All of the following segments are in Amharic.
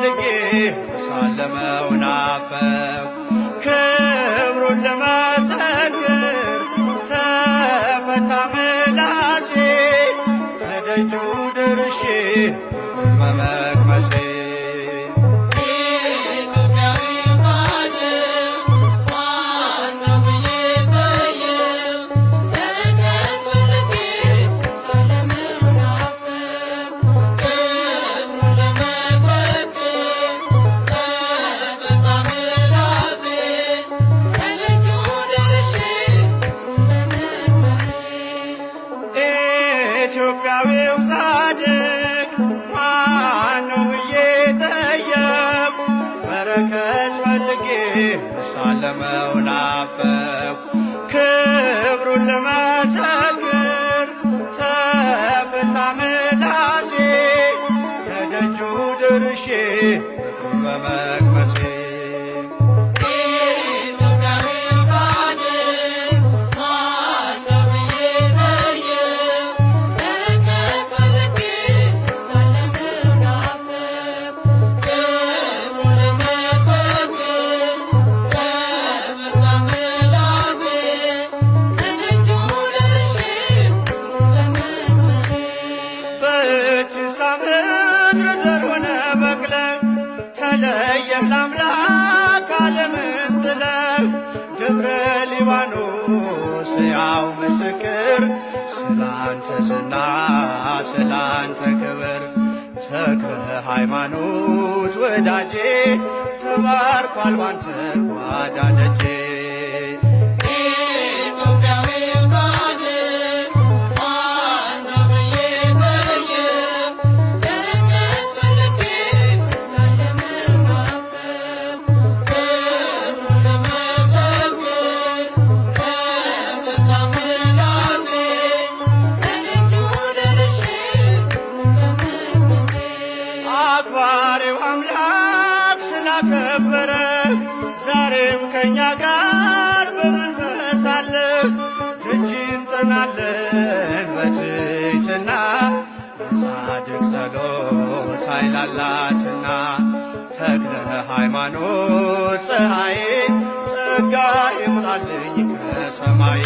ፈልጌ ሳለመው ናፈቅ ክብሩን ለመሰክር ተፈታ ምላሴ ከደጁ ደርሼ በመቅመሴ ኢትዮጵያዊው ጻድቅ ማነው ብዬ ጠየቅኩ በረከት ፈልጌ ሳለመው ናፈቅኩ ክብሩን ለመሰክር ተፈታ ምላሴ ከደጁ ደርሼ በመቅመሴ ተለየህ ለአምላክ ዓለምን ጥለህ ደብረ ሊባኖስ ያው ምስክር ስላንተ ዝና ስላንተ ክብር ተክለ ሃይማኖት ወዳጄ ተባርኳል ባንተ ጓዳ ደጄ አክባሪው አምላክ ስላከበረ ዛሬም ከእኛ ጋር በመንፈስ አለ ደጅ እንጠናለን በትሕትና የጻድቅ ጸሎት ኃይል አላትና ተክለ ሃይማኖት ፀሐዬ ጸጋ ይምጣልኝ ከሰማይ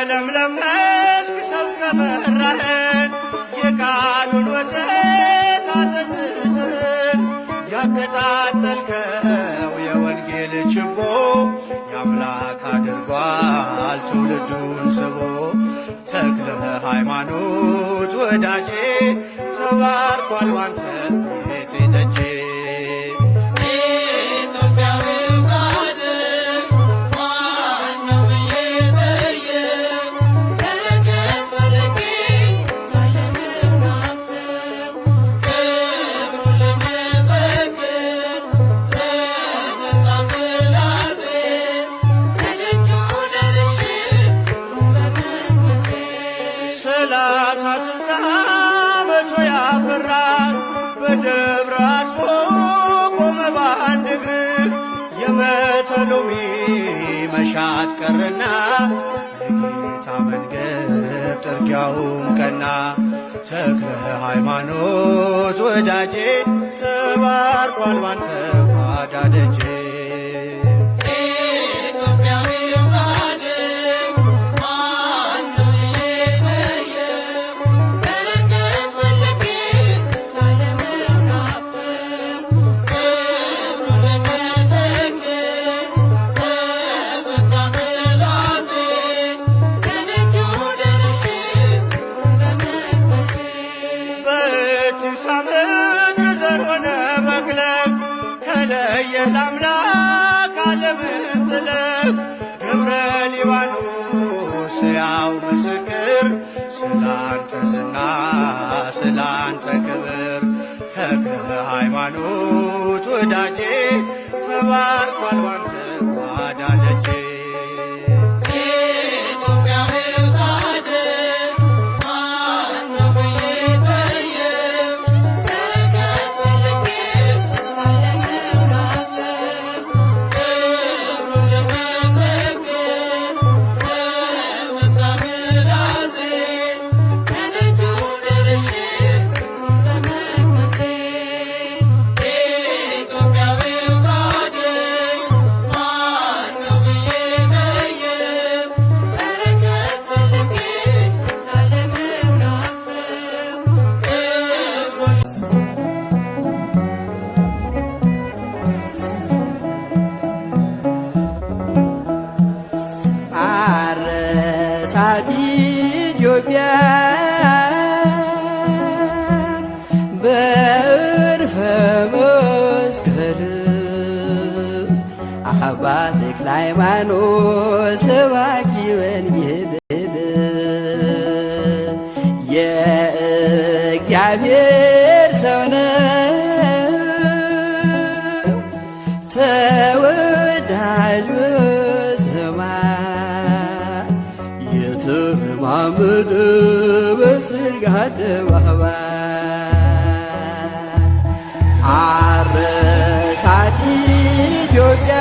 ለምለም መስክ ሰብከ መራኸን የቃሉን ወተት አጠጥተን ያቀጣጠልከው የወንጌል ችቦ የአምላክ አድርጓል ትውልዱን ስቦ ተክለ ሃይማኖት ወዳጄ ተባርኳል ባንተ ቤቴ ደጄ ሰላሳ ስልሳ መቶ ያፈራ በደብረ አስቦ ቆመ በአንድ እግር የመተሎሚ መሻት ቀረና የጌታ መንገድ ጥርጊያውም ቀና ተክለ ሃይማኖት ወዳጄ ተባርኳል ባንተ ጓዳ ደጄ ተለየህ ለአምላክ ዓለምን ጥለህ ደብረ ሊባኖስ ያው ምስክር ስላንተ ዝና ስላንተ ክብር ተክለ ሃይማኖት ወዳጄ ተባርኳል ባንተ ጓዳ ደጄ በዕርፈ መስቀል አባ ተክለ ሃይማኖት ሰባኪ ወንጌል የእግዚአብሔር ሰው ነው ተወዳጅ በሰማይ የተረማመደ በጽድቅ አደባባይ አረሳት ኢትዮጵያ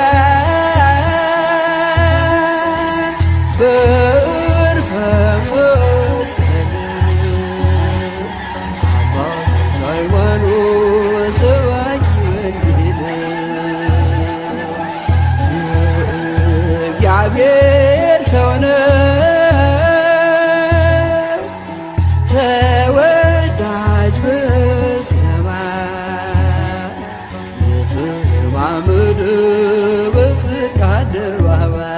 በዕርፈ መስቀል አባ ተክለ ሃይማኖት ሰባኪ ወንጌል የእግዚአብሔር ሰው ነው ተወዳጅ በሰማይ የተረማመደ በጽድቅ አደባባይ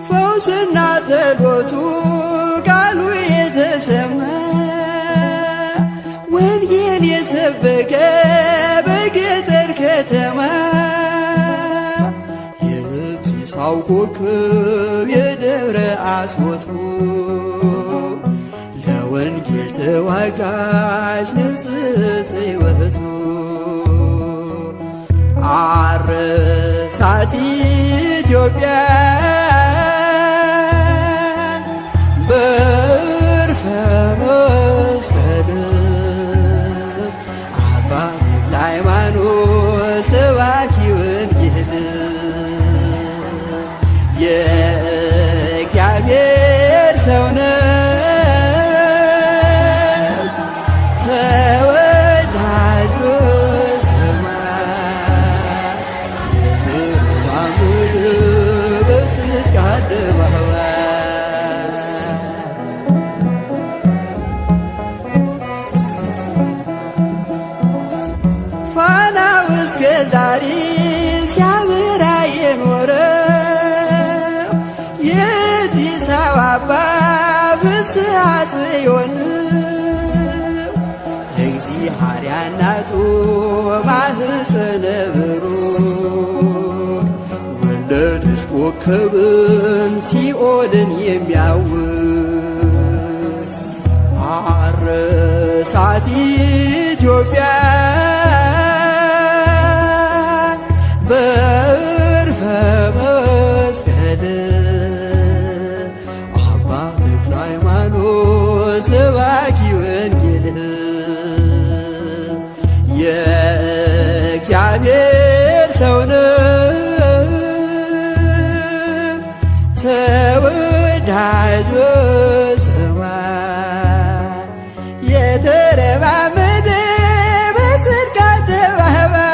ፈውስና ጸሎቱ ቃሉ የተሰማ ወንጌል የሰበከ በገጠር ከተማ የብሲሳው ኮከብ የደብረ አስቦቱ ለወንጌል ተዋጋሽ ንጽሕት ሕይወቱ አረሳት ኢትዮጵያ በዕርፈ መስቀል አባ ተክለ ሃይማኖት ሰባኪ ወንጌል የእግዚአብሔር ሰው ነው ተወዳጅ በሰማይ የተረማመደ በጽድቅ አደባባይ ፋናው እስከ ዛሬ ሲያበራ የኖረው የአዲስ አበባ ፍስሐ ጽዮን ለእግዚአብሔር እናቱ ማኅፀነ ብሩክ ወለደች ኮከብን ሲኦልን የሚያውክ አረሳት ኢትዮጵያ በዕርፈ መስቀል አባ ተክለ ሃይማኖት ሰባኪ ወንጌል የእግዚአብሔር ሰው ነው ተወዳጅ በሰማይ የተረማመደ በጽድቅ አደባባይ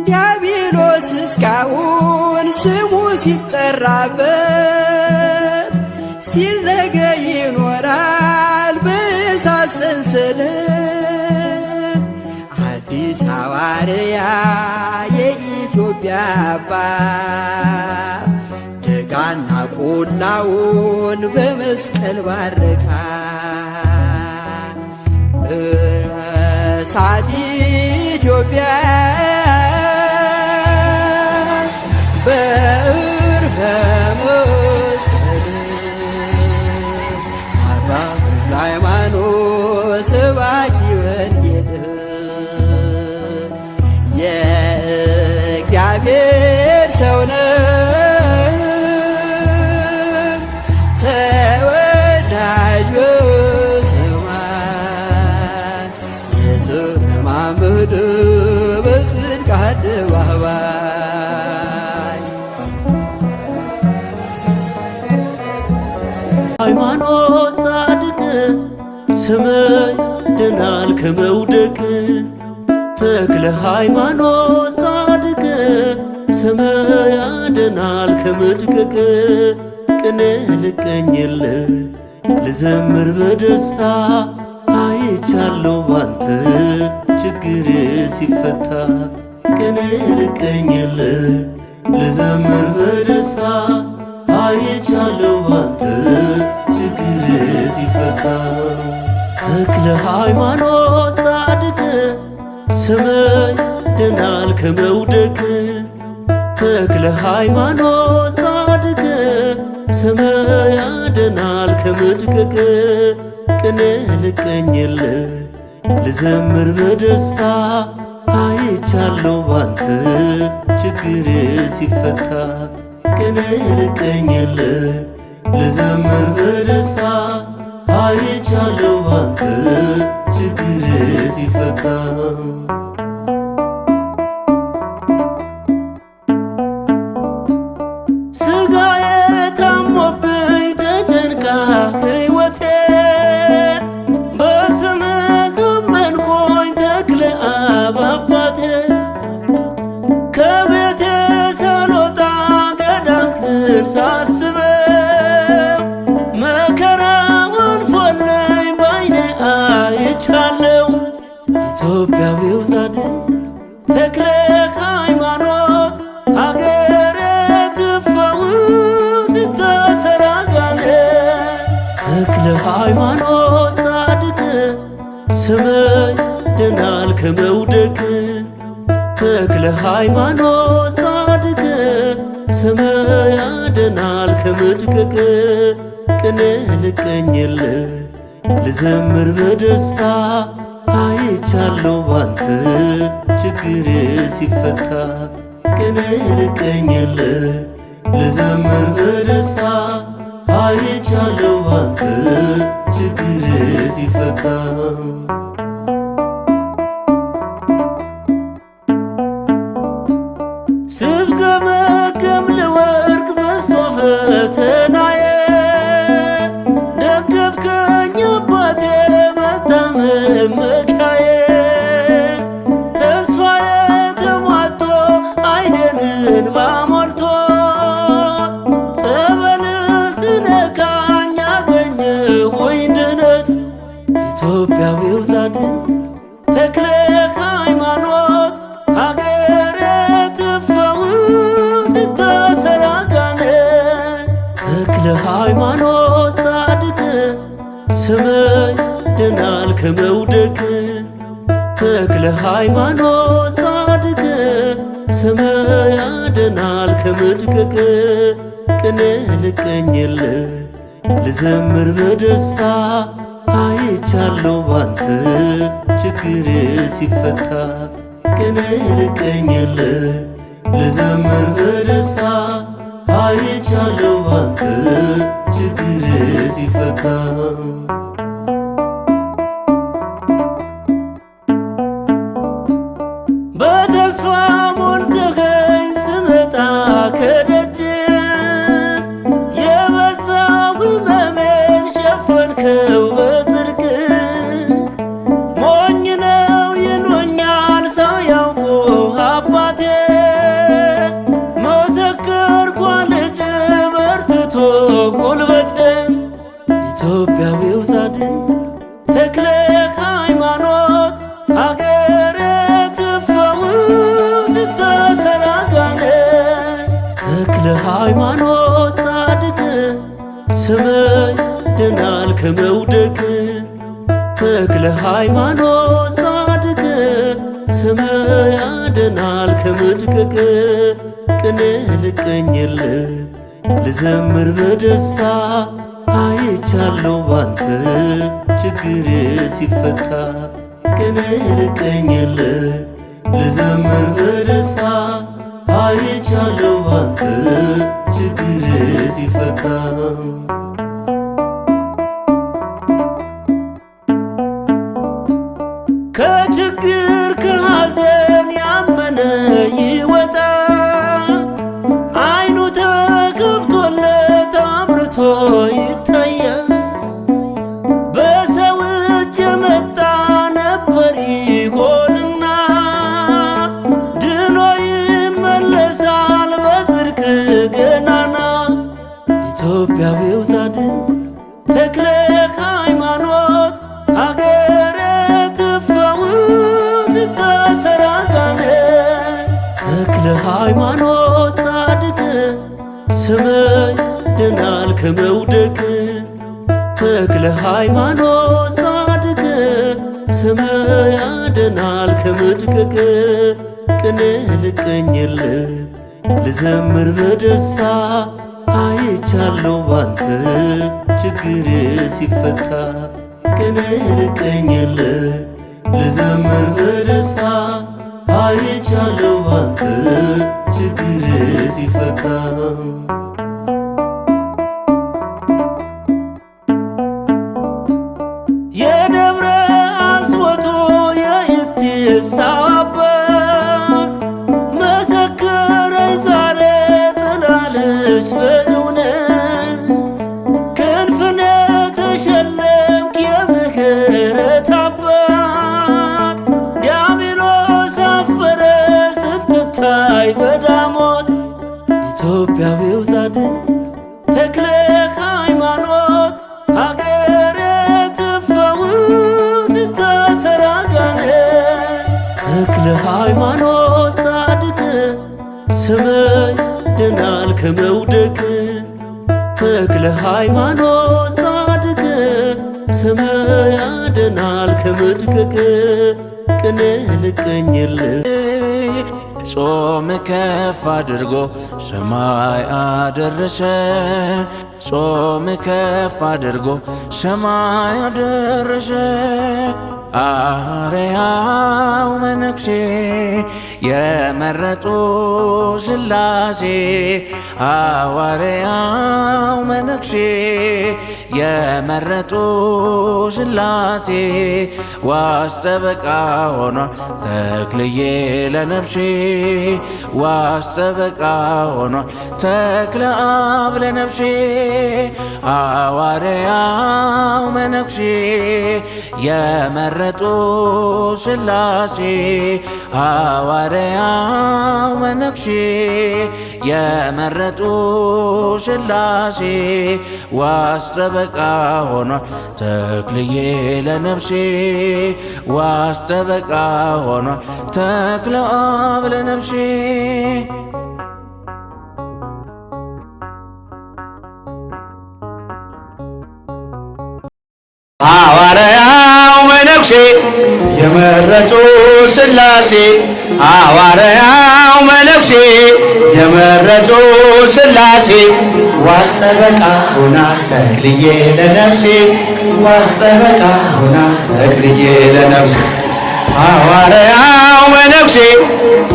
ዲያብሎስ እስካሁን ስሙ ሲጠራበት ሲረገ ይኖራል በእሳት ሰንሰለት አዲስ ሐዋርያ የኢትዮጵያ አባት ደጋና ቆላውን በመስቀል ባረካ እሳት ኢትዮጵያ በዕርፈ መስቀል አባ ተክለ ሃይማኖት ሰባኪ ወንጌል የእግዚአብሔር ሰው ነው ተወዳጅ በሰማይ የተረማመደ በጽድቅ አደባባይ ሃይማኖት ጻድቅ ስምህ ያድናል ከመውደቅ ተክለ ሃይማኖት ጻድቅ ስምህ ያድናል ከመድቀቅ ቅኔ ልቀኝልህ ልዘምር በደስታ አይቼ አይቻለሁ ባንተ ችግር ሲፈታ ቀን ልቀኝልህ ልዘምር በደስታ አይቻለሁ ባንተ ችግር ሲፈታ ተክለ ሃይማኖት ጻድቅ ስምህ ያድናል ከመውደቅ ተክለ ሃይማኖት ጻድቅ ስምህ ያድናል ከመድቀቅ ቅኔ ልቀኝልህ ልዘምር በደስታ አይቻለሁ ባንተ ችግር ሲፈታ ቅኔ ልቀኝልህ ልዘምር በደስታ አይቻለሁ ባንተ ችግር ሲፈታ ስጋዬ ታሞብኝ ተጨንቃ ሕይወቴ በስምህ አመንኩኝ ተክለ አብ አባቴ ከቤቴ ሳልወጣ ገዳምህን ሳስበው መከራው አልፎልኝ ባይኔ አይቻለሁ ኢትዮጵያዊው ጻድቅ ተክለ ሃይማኖት ሀገሬ ትፈውስ ይታሰራጋለ ተክለ ሃይማኖት ጻድቅ ስምህ ያድናል ከመውደቅ ተክለ ሃይማኖት ጻድቅ ስምህ ያድናል ከመድቀቅ ቅኔ ልቀኝልህ ልዘምር በደስታ አይቻለሁ ባንተ ችግር ሲፈታ ቅኔ ልቀኝልህ ልዘምር በደስታ አይቻለሁ ባንተ ችግር ሲፈታ ስፍገመገም ለወርቅ በዝቶ ፈተናዬ ደገፍከኝ አባቴ መታመን መካዬ ተስፋዬ ተሟጦ ዓይኔን እንባ ሞልቶ ጸበልህ ስነካኝ አገኘሁኝ ድነት ኢትዮጵያዊው ጻድቅ ተክለ ሃይማኖት ሀገሬ ትፈውስ ይታሰራጋለ ተክለ ሃይማኖት ጻድቅ ስምህ ያድናል ከመውደቅ ተክለ ሃይማኖት ጻድቅ ስምህ ያድናል ከመድቀቅ ቅኔ ልቀኝልህ ልዘምር በደስታ አይቻለሁ ባንተ ችግር ሲፈታ ቅኔ ልቀኝልህ ልዘምር በደስታ አይቻለሁ ባንተ ችግር ሲፈታ በተስፋ ሞልተኸኝ ስመጣ ከደጅ የበዛው ሕመሜን ሸፈንከው በጽድቅ ሞኝ ነው ይሉኛል ሳያውቁ አባቴ መሰከርኩ ልጅ በርትቶ ጉልበቴ ኢትዮጵያዊው ጻድቅ ተክለ ሃይማኖት ሀገሬ ትፈውስ ይታሰራጋለ ተክለ ሃይማኖት ጻድቅ ስምህ ያድናል ከመውደቅ ተክለ ሃይማኖት ጻድቅ ስምህ ያድናል ከመድቀቅ ቅኔ ልቀኝልህ ልዘምር በደስታ አይቻለሁ ባንተ ችግር ሲፈታ ቅኔ ልቀኝልህ ልዘምር በደስታ አይቻለሁ ባንተ ችግር ሲፈታ ከችግር ከሐዘን ያመነ ይወጣ ዓይኑ ተከፍቶለት አምርቶ ይታያል በሰው እጅ የመጣ ነበር ይሆንና ድኖ ይመለሳል በጽድቅ ገናና ኢትዮጵያዊው ጻድቅ ተክለ ሃይማኖት ሀገሬ ሃይማኖት ጻድቅ ስምህ ያድናል ከመውደቅ ተክለ ሃይማኖት ጻድቅ ስምህ ያድናል ከመድቀቅ ቅኔ ልቀኝልህ ልዘምር በደስታ አይቻለሁ ባንተ ችግር ሲፈታ ቅኔ ልቀኝልህ ልዘምር በደስታ አይቻለሁ ባንተ ችግር ሲፈታ የደብረ አስወቶ የኢቲሳ አባት መሰከረኝ ዛሬ ጽናልሽ በእውነት ክንፍነ ተሸለምክ የምህረት አባት ዲያብሎስ አፈረ ስትታይ በዳሞት ኢትዮጵያዊው ጻድቅ ተክለ ሃይማኖት ሀገር ትፈውስ ስታሰር አጋንንት ተክለ ሃይማኖት ጻድቅ ስምህ ያድናል ከመውደቅ ተክለ ሃይማኖት ጻድቅ ስምህ ያድናል ከመድቀቅ ቅኔ ልቀኝልህ ጾም ከፍ አድርጎ ሰማይ አደረሰ ጾም ከፍ አድርጎ ሰማይ አደረሰ አርያው መነኩሴ የመረጡ ሥላሴ ሐዋርያው መነኩሴ የመረጡ ሥላሴ ዋስጠበቃ ሆኗል ተክልዬ ለነፍሴ ዋስጠበቃ ሆኗል ተክለ አብ ለነፍሴ ሐዋርያው መነኩሴ የመረጡ ሥላሴ ሐዋርያው መነኩሴ የመረጡ ሥላሴ ዋስጠበቃ ሆኗል ተክልዬ ለነፍሴ ዋስጠበቃ ሆኗል ተክለ አብ ለነፍሴ ሐዋርያው መነኩሴ የመረጡ ሥላሴ ሐዋርያው መነኩሴ የመረጡ ሥላሴ ዋስጠበቃ ሆና ተክልዬ ለነፍሴ ዋስጠበቃ ሆና ተክልዬ ለነፍሴ ሐዋርያው መነኩሴ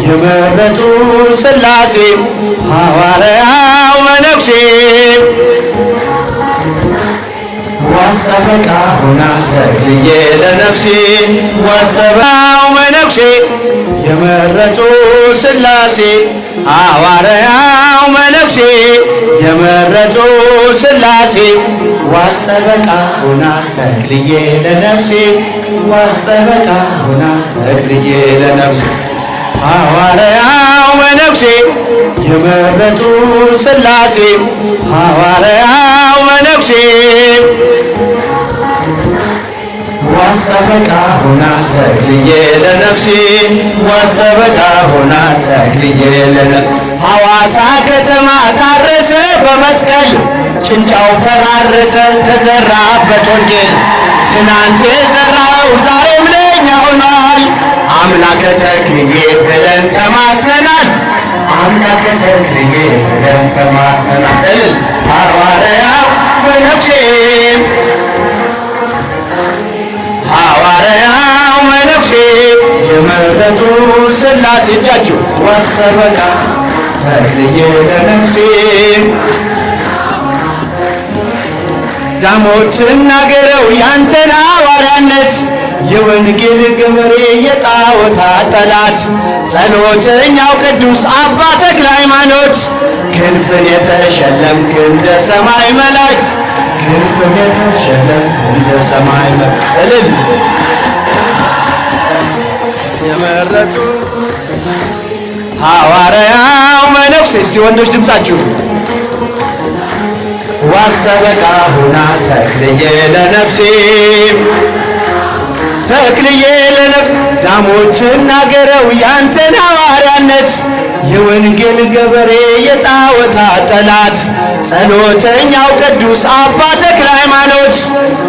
የመረጡ ሥላሴ ሐዋርያው መነኩሴ ዋስጠበቃ ሆና ተክልዬ ለነፍሴ ዋስጠበቃው መነኩሴ የመረጡ ሥላሴ ሐዋርያው መነኩሴ የመረጡ ሥላሴ ዋስጠበቃ ሆና ተክልዬ ለነፍሴ ዋስጠበቃ ሆና ተክልዬ ለነፍሴ ሐዋርያው መነኩሴ የመረጡ ሥላሴ ሐዋርያው መነኩሴ ዋስጠበቃ ሆና ተክልዬ ለነፍሴ ዋስጠበቃ ሆና ተክልዬ ለነፍሴ ሐዋሳ ከተማ ታረሰ በመስቀል ጭንጫው ፈራረሰ ተዘራበት ወንጌል ትናንት የዘራው ዛሬም ለኛ ሆኗል አምላከ ተክልዬ ብለን ተማጽነናል አምላከ ተክልዬ ብለን ተማጽነናል ሐዋርያው መነኩሴ ሐዋርያው መነኩሴ የመረጡ ሥላሴ እጃችሁ ዋስጠበቃ ተክልዬ ለነፍሴ ዳሞት ናገረው ያንተን ሐዋርያነት የወንጌል ገበሬ የጣዖታት ጠላት ጸሎተኛው ቅዱስ አባ ተክለ ሃይማኖት ክንፍን የተሸለምክ እንደ ሰማይ መላእክት ክንፍን የተሸለምክ እንደ ሰማይ መላእክት የመረጡ ሐዋርያው መነኩሴ እስቲ ወንዶች ድምፃችሁ ዋስጠበቃ ሆና ተክልዬ ለነፍሴ ተክልዬ ለነፍሴ ዳሞት ናገረው ያንተን ሐዋርያነት የወንጌል ገበሬ የጣዖታት ጠላት ጸሎተኛው ቅዱስ አባ ተክለ ሃይማኖት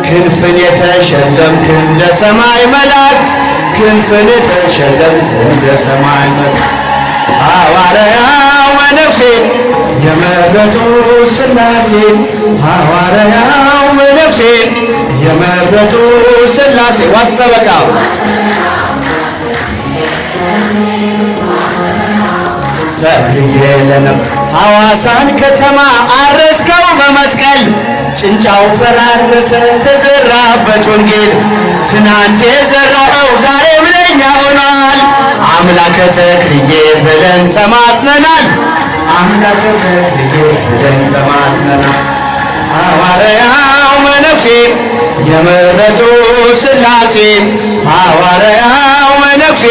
ክንፍን የተሸለምክ እንደ ሰማይ መላእክት ክንፍን የተሸለምክ እንደ ሰማይ መላእክት ሐዋርያው መነኩሴ የመረጡ ሥላሴ ሐዋርያው መነኩሴ የመረጡ ሥላሴ ዋስተበቃው ተክልዬ ለነብ ሐዋሳን ከተማ አረስከው በመስቀል ጭንጫው ፈራረሰ ተዘራበት ወንጌል ትናንት የዘራኸው ዛሬም ለኛ ሆኗል። አምላከ ተክልዬ ብለን ተማጽነናል። አምላከ ተክልዬ ብለን ተማጽነናል። ሐዋርያው መነኩሴ የመረጡ ሥላሴ ሐዋርያው መነኩሴ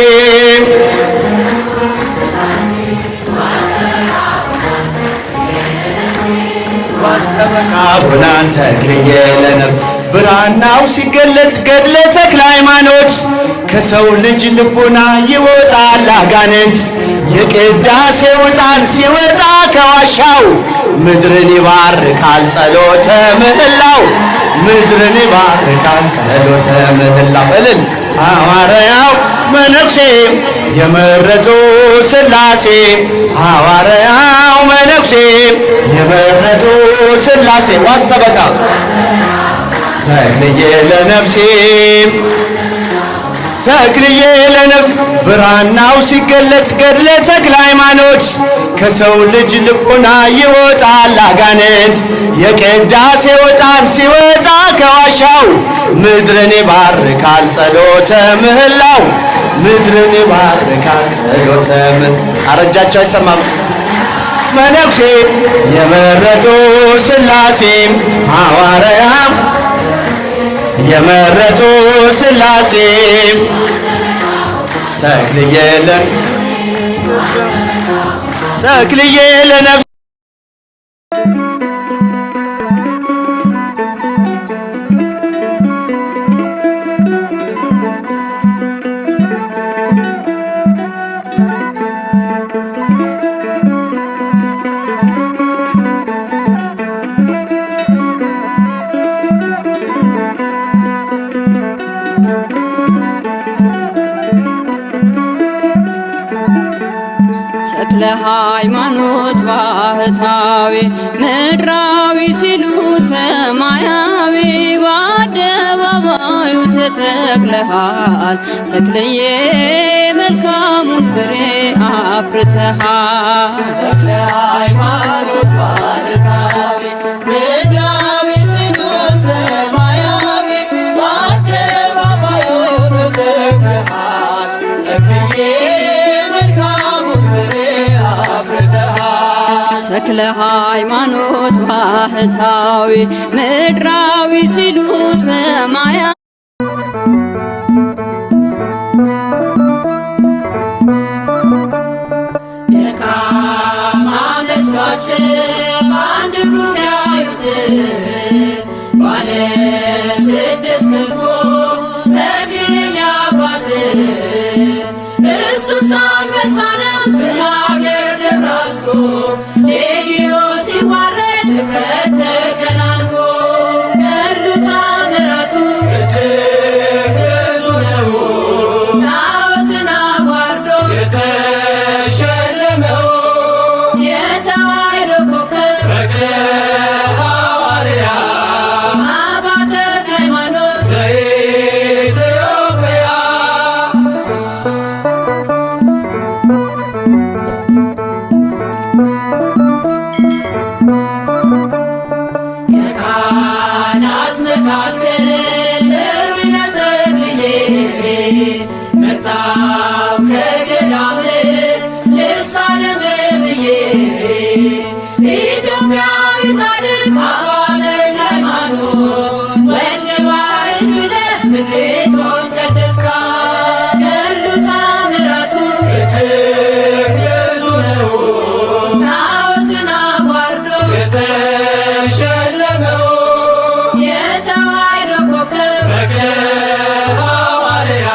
ዋስተበቃ ሆናን ተክልዬ ለነብ ብራናው ሲገለጥ ገድለ ተክለ ሃይማኖት ከሰው ልጅ ልቡና ይወጣል አጋንንት የቅዳሴው ዕጣን ሲወጣ ከዋሻው ምድርን ይባርካል ጸሎተ ምህላው ምድርን ይባርካል ጸሎተ ምህላው እልል ሐዋርያው መነኩሴ የመረጡ ሥላሴ ሐዋርያው መነኩሴ የመረጡ ሥላሴ ዋስተበቃ ተክልዬ ለነፍሴ ተክልዬ ለነፍሴ ብራናው ሲገለጥ ገድለ ተክለ ሃይማኖት ከሰው ልጅ ልቡና ይወጣል አጋንንት የቅዳሴው ዕጣን ሲወጣ ከዋሻው ምድርን ይባርካል ጸሎተ ምህላው ምድርን ይባርካል ጸሎተ አረጃቸው አይሰማም መነኩሴ የመረጡ ሥላሴ ሐዋርያ የመረጡ ሥላሴ ተክልዬ ለነፍሴ ተክለ ሃይማኖት ባህታዊ ምድራዊ ሲሉ ሰማያዊ በአደባባዩ ተተክለሃል ተክልዬ መልካሙን ፍሬ አፍርተሃል። ተክለ ሃይማኖት ባህታዊ ምድራዊ ሲሉ ሰማያዊ በአደባባዩ ተተክለሃል ተክልዬ ተክለ ሃይማኖት ባህታዊ ምድራዊ ሲሉ ሰማያ ደካማ መስሏቸው አንድ እግሩ ሲያዩት ባለ ስድስት ክንፉ ተክልዬ አባት እርሱስ አንበሳ ነው ስናገር ደብራስቶ ሌጊዮ ሲዋረድ ንፍረት ተከናንቦ ገድሉ ታምራቱ እጅግ ብዙ ነው ጣዖትን አዋርዶ የተሸለመው የተዋሕዶ ኮከብ ተክለ ሐዋርያ አባ ተክለ ሃይማኖት ዘኢትዮጵያ ከካህናት መካከል ጥሩኝ ተክልዬ መጣው ከገዳም ልሳለም ብዬ ኢትዮጵያዊ ጻድቅ አባ ተክለ ሃይማኖት ወልደ ዋሕድ ብለህ ምድሪቱን ቀደስካት ገድሉ ታምራቱ እጅግ ብዙ ነው ጣዖትን አዋርዶ የተሸለመው የተዋሕዶ ኮከብ ተክለ ሐዋርያ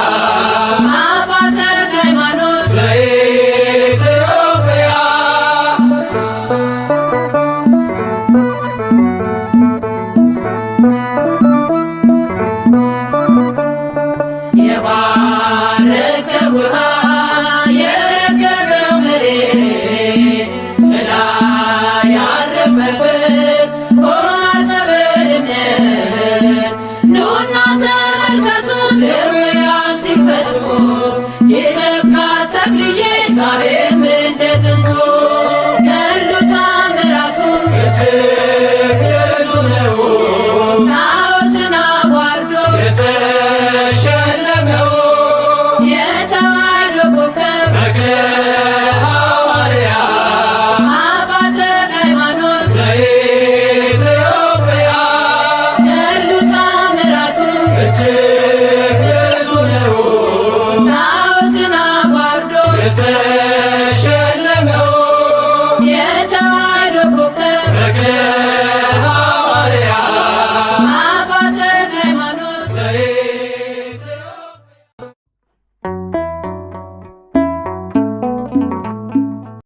አባ ተክለ ሃይማኖት ዘኢትዮጵያ ውሃ የረገረው መሬት ጥላ ያረፈበት ማኅፀነ እምነት ኑና ተመልከቱ ድውያን ሲፈቱ የሰብካት ተክልዬ ዛሬም እንደ ጥንቱ ገድሉ ተአምራቱ እጅግ ብዙ ነው። ጣዖትን አዋርዶ የተሸለመው የተዋሕዶ ኮከብ ተክለ ሐዋርያ አባ ተክለ ሃይማኖት ዘኢትዮጵያ ገድሉ ተአምራቱ እጅግ ብዙ ነው። ጣዖትን አዋርዶ